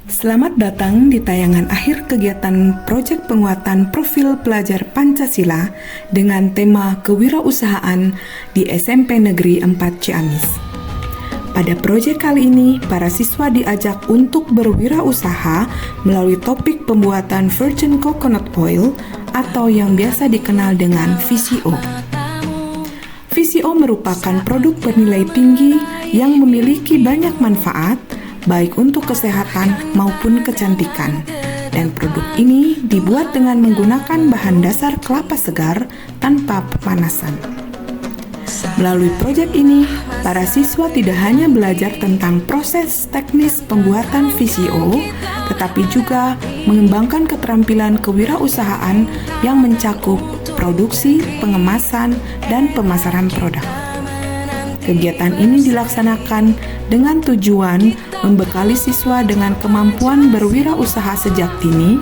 Selamat datang di tayangan akhir kegiatan proyek penguatan profil pelajar Pancasila dengan tema kewirausahaan di SMP Negeri 4 Ciamis. Pada proyek kali ini, para siswa diajak untuk berwirausaha melalui topik pembuatan virgin coconut oil atau yang biasa dikenal dengan VCO. VCO merupakan produk bernilai tinggi yang memiliki banyak manfaat baik untuk kesehatan maupun kecantikan. Dan produk ini dibuat dengan menggunakan bahan dasar kelapa segar tanpa pemanasan. Melalui proyek ini, para siswa tidak hanya belajar tentang proses teknis pembuatan VCO, tetapi juga mengembangkan keterampilan kewirausahaan yang mencakup produksi, pengemasan, dan pemasaran produk. Kegiatan ini dilaksanakan dengan tujuan membekali siswa dengan kemampuan berwirausaha sejak dini,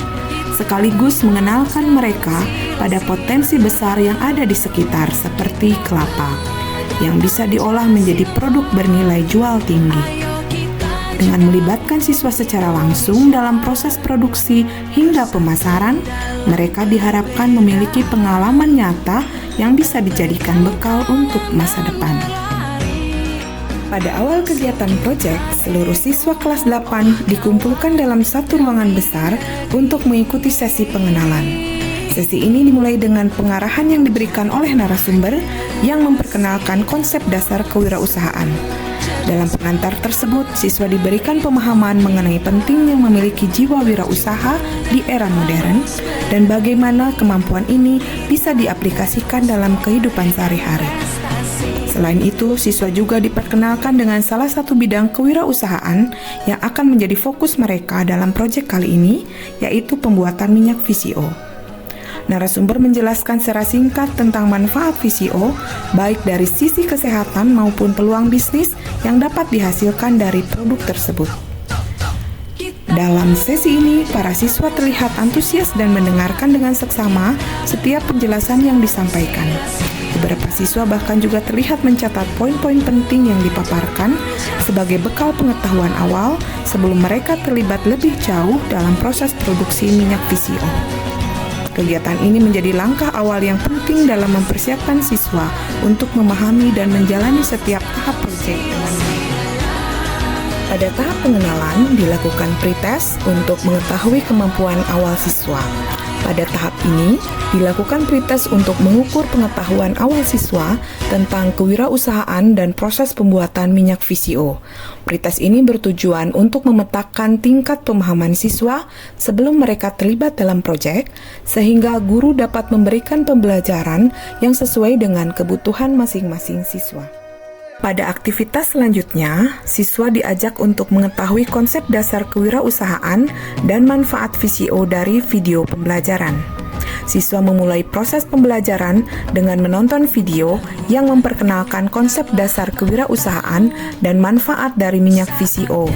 sekaligus mengenalkan mereka pada potensi besar yang ada di sekitar seperti kelapa, yang bisa diolah menjadi produk bernilai jual tinggi. Dengan melibatkan siswa secara langsung dalam proses produksi hingga pemasaran, mereka diharapkan memiliki pengalaman nyata yang bisa dijadikan bekal untuk masa depan. Pada awal kegiatan proyek, seluruh siswa kelas 8 dikumpulkan dalam satu ruangan besar untuk mengikuti sesi pengenalan. Sesi ini dimulai dengan pengarahan yang diberikan oleh narasumber yang memperkenalkan konsep dasar kewirausahaan. Dalam pengantar tersebut, siswa diberikan pemahaman mengenai pentingnya memiliki jiwa wirausaha di era modern dan bagaimana kemampuan ini bisa diaplikasikan dalam kehidupan sehari-hari. Selain itu, siswa juga diperkenalkan dengan salah satu bidang kewirausahaan yang akan menjadi fokus mereka dalam proyek kali ini, yaitu pembuatan minyak VCO. Narasumber menjelaskan secara singkat tentang manfaat VCO, baik dari sisi kesehatan maupun peluang bisnis yang dapat dihasilkan dari produk tersebut. Dalam sesi ini, para siswa terlihat antusias dan mendengarkan dengan seksama setiap penjelasan yang disampaikan. Beberapa siswa bahkan juga terlihat mencatat poin-poin penting yang dipaparkan sebagai bekal pengetahuan awal sebelum mereka terlibat lebih jauh dalam proses produksi minyak VCO. Kegiatan ini menjadi langkah awal yang penting dalam mempersiapkan siswa untuk memahami dan menjalani setiap tahap proyek dengan baik. Pada tahap pengenalan, dilakukan pretest untuk mengetahui kemampuan awal siswa. Pada tahap ini, dilakukan pretest untuk mengukur pengetahuan awal siswa tentang kewirausahaan dan proses pembuatan minyak VCO. Pretest ini bertujuan untuk memetakan tingkat pemahaman siswa sebelum mereka terlibat dalam proyek, sehingga guru dapat memberikan pembelajaran yang sesuai dengan kebutuhan masing-masing siswa. Pada aktivitas selanjutnya, siswa diajak untuk mengetahui konsep dasar kewirausahaan dan manfaat VCO dari video pembelajaran. Siswa memulai proses pembelajaran dengan menonton video yang memperkenalkan konsep dasar kewirausahaan dan manfaat dari minyak VCO.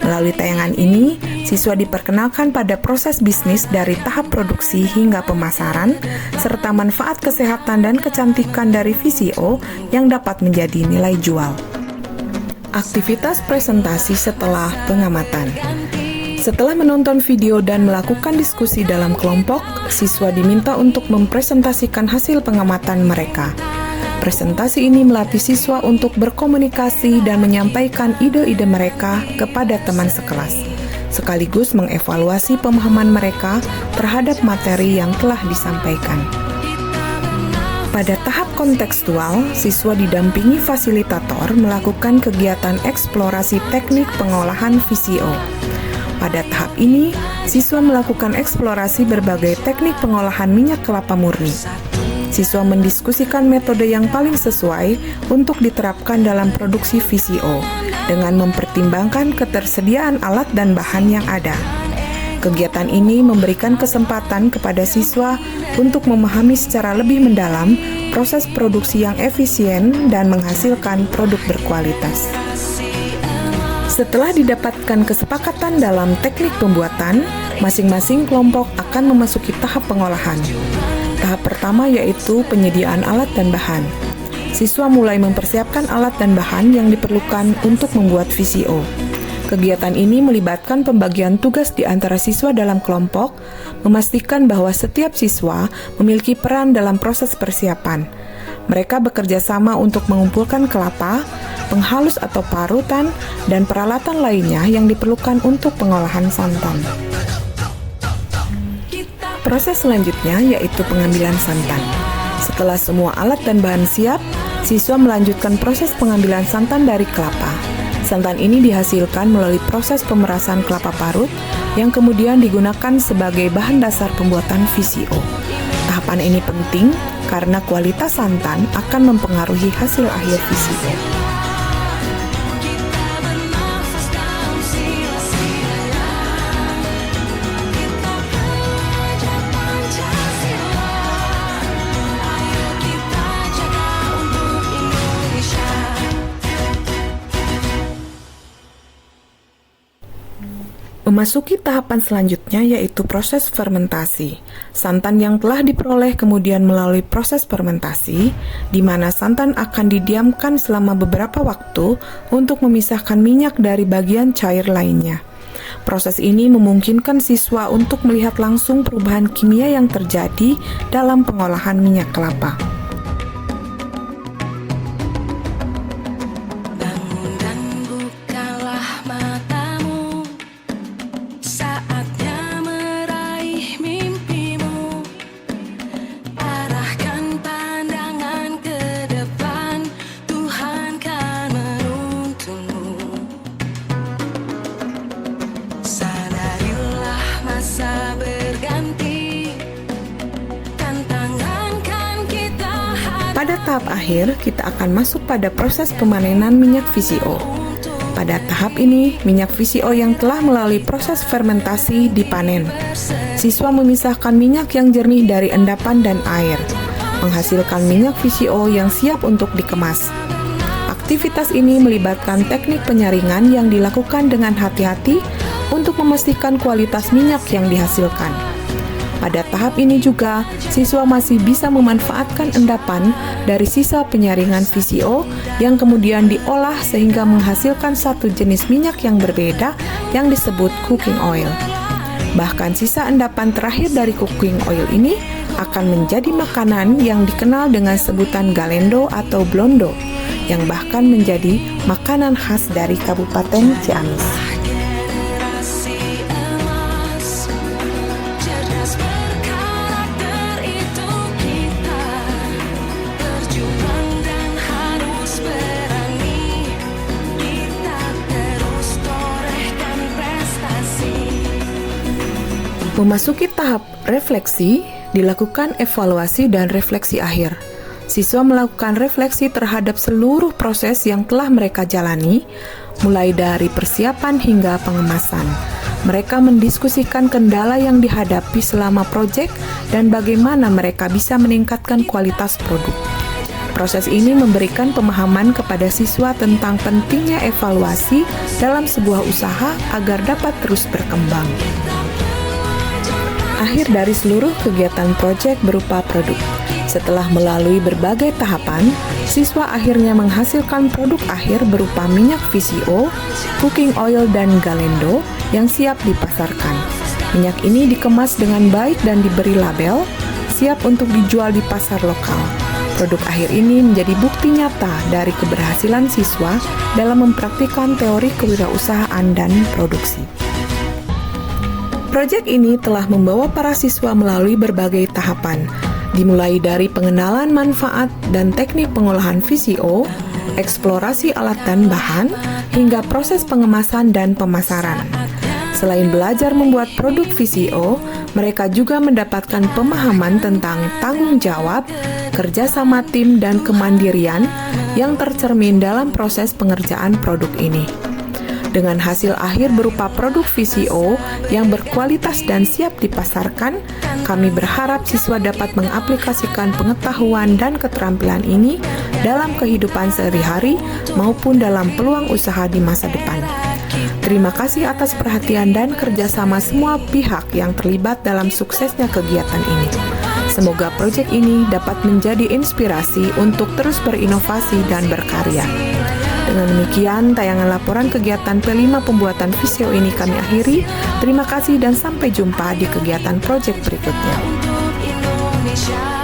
Melalui tayangan ini, siswa diperkenalkan pada proses bisnis dari tahap produksi hingga pemasaran, serta manfaat kesehatan dan kecantikan dari VCO yang dapat menjadi nilai jual. Aktivitas presentasi setelah pengamatan. Setelah menonton video dan melakukan diskusi dalam kelompok, siswa diminta untuk mempresentasikan hasil pengamatan mereka. Presentasi ini melatih siswa untuk berkomunikasi dan menyampaikan ide-ide mereka kepada teman sekelas, sekaligus mengevaluasi pemahaman mereka terhadap materi yang telah disampaikan. Pada tahap kontekstual, siswa didampingi fasilitator melakukan kegiatan eksplorasi teknik pengolahan VCO. Pada tahap ini, siswa melakukan eksplorasi berbagai teknik pengolahan minyak kelapa murni. Siswa mendiskusikan metode yang paling sesuai untuk diterapkan dalam produksi VCO dengan mempertimbangkan ketersediaan alat dan bahan yang ada. Kegiatan ini memberikan kesempatan kepada siswa untuk memahami secara lebih mendalam proses produksi yang efisien dan menghasilkan produk berkualitas. Setelah didapatkan kesepakatan dalam teknik pembuatan, masing-masing kelompok akan memasuki tahap pengolahan. Tahap pertama yaitu penyediaan alat dan bahan. Siswa mulai mempersiapkan alat dan bahan yang diperlukan untuk membuat VCO. Kegiatan ini melibatkan pembagian tugas di antara siswa dalam kelompok, memastikan bahwa setiap siswa memiliki peran dalam proses persiapan. Mereka bekerja sama untuk mengumpulkan kelapa, penghalus atau parutan, dan peralatan lainnya yang diperlukan untuk pengolahan santan. Proses selanjutnya yaitu pengambilan santan. Setelah semua alat dan bahan siap, siswa melanjutkan proses pengambilan santan dari kelapa. Santan ini dihasilkan melalui proses pemerasan kelapa parut yang kemudian digunakan sebagai bahan dasar pembuatan VCO. Tahapan ini penting karena kualitas santan akan mempengaruhi hasil akhir VCO. Memasuki tahapan selanjutnya yaitu proses fermentasi. Santan yang telah diperoleh kemudian melalui proses fermentasi, di mana santan akan didiamkan selama beberapa waktu untuk memisahkan minyak dari bagian cair lainnya. Proses ini memungkinkan siswa untuk melihat langsung perubahan kimia yang terjadi dalam pengolahan minyak kelapa. Pada tahap akhir, kita akan masuk pada proses pemanenan minyak VCO. Pada tahap ini, minyak VCO yang telah melalui proses fermentasi dipanen. Siswa memisahkan minyak yang jernih dari endapan dan air, menghasilkan minyak VCO yang siap untuk dikemas. Aktivitas ini melibatkan teknik penyaringan yang dilakukan dengan hati-hati untuk memastikan kualitas minyak yang dihasilkan. Pada tahap ini juga, siswa masih bisa memanfaatkan endapan dari sisa penyaringan VCO yang kemudian diolah sehingga menghasilkan satu jenis minyak yang berbeda yang disebut cooking oil. Bahkan sisa endapan terakhir dari cooking oil ini akan menjadi makanan yang dikenal dengan sebutan galendo atau blondo, yang bahkan menjadi makanan khas dari Kabupaten Ciamis. Memasuki tahap refleksi, dilakukan evaluasi dan refleksi akhir. Siswa melakukan refleksi terhadap seluruh proses yang telah mereka jalani, mulai dari persiapan hingga pengemasan. Mereka mendiskusikan kendala yang dihadapi selama proyek dan bagaimana mereka bisa meningkatkan kualitas produk. Proses ini memberikan pemahaman kepada siswa tentang pentingnya evaluasi dalam sebuah usaha agar dapat terus berkembang. Akhir dari seluruh kegiatan proyek berupa produk. Setelah melalui berbagai tahapan, siswa akhirnya menghasilkan produk akhir berupa minyak VCO, cooking oil, dan galendo yang siap dipasarkan. Minyak ini dikemas dengan baik dan diberi label, siap untuk dijual di pasar lokal. Produk akhir ini menjadi bukti nyata dari keberhasilan siswa dalam mempraktikkan teori kewirausahaan dan produksi. Proyek ini telah membawa para siswa melalui berbagai tahapan, dimulai dari pengenalan manfaat dan teknik pengolahan VCO, eksplorasi alat dan bahan, hingga proses pengemasan dan pemasaran. Selain belajar membuat produk VCO, mereka juga mendapatkan pemahaman tentang tanggung jawab, kerjasama tim, dan kemandirian yang tercermin dalam proses pengerjaan produk ini. Dengan hasil akhir berupa produk VCO yang berkualitas dan siap dipasarkan, kami berharap siswa dapat mengaplikasikan pengetahuan dan keterampilan ini dalam kehidupan sehari-hari maupun dalam peluang usaha di masa depan. Terima kasih atas perhatian dan kerjasama semua pihak yang terlibat dalam suksesnya kegiatan ini. Semoga proyek ini dapat menjadi inspirasi untuk terus berinovasi dan berkarya. Dengan demikian, tayangan laporan kegiatan P5 pembuatan Visio ini kami akhiri. Terima kasih dan sampai jumpa di kegiatan proyek berikutnya. Untuk Indonesia.